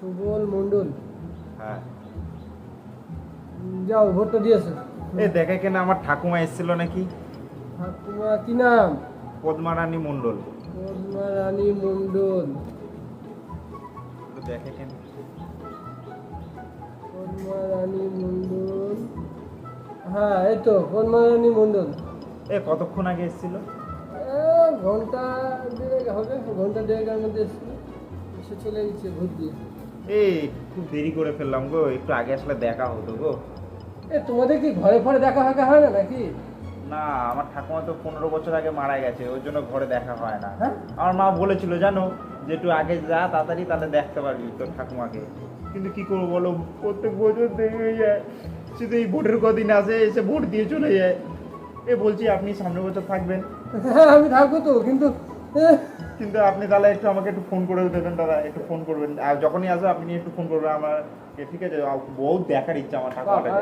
সুবল মণ্ডল। হ্যাঁ। যাও ভোটটা দিয়েছো। দেখে কেন আমার ঠাকুমা এসেছিল নাকি? ঠাকুমা কি নাম? পদ্মা রানী মণ্ডল। পদ্মা রানী মণ্ডল। দেখে কেন? পদ্মা রানী মণ্ডল। হ্যাঁ, এই তো পদ্মা রানী মণ্ডল। কতক্ষণ আগে এসেছিল? ঘন্টা দেড়েক হবে, ঘন্টা দেড়েকের মধ্যে এসে চলে গেছে ভোট দিয়ে। খুব দেরি করে ফেললাম গো, একটু আগে আসলে দেখা হতো গো। তোমাদের কি ঘরে ঘরে দেখা ফাঁকা হয় না নাকি? না, আমার ঠাকুমা তো 15 বছর আগে মারা গেছে, ওই জন্য ঘরে দেখা হয় না। হ্যাঁ? আমার মা বলেছিল জানো, যে একটু আগে যা তাড়াতাড়ি, তাহলে দেখতে পারবি তোর ঠাকুমাকে। কিন্তু কি করবো বলো, প্রত্যেক বছর দেরি হয়ে যায়। শুধু এই ভোটের কদিন আসে, এসে ভোট দিয়ে চলে যায়। বলছি আপনি সামনের বছর থাকবেন? হ্যাঁ, আমি থাকবো তো, কিন্তু কিন্তু আপনি তাহলে একটু আমাকে একটু ফোন করে দেবেন দাদা, একটু ফোন করবেন। আর যখনই আসবে আপনি একটু ফোন করবেন আমার। ঠিক আছে, বহুত দেখার ইচ্ছা আমার ঠাকুমাটাকে।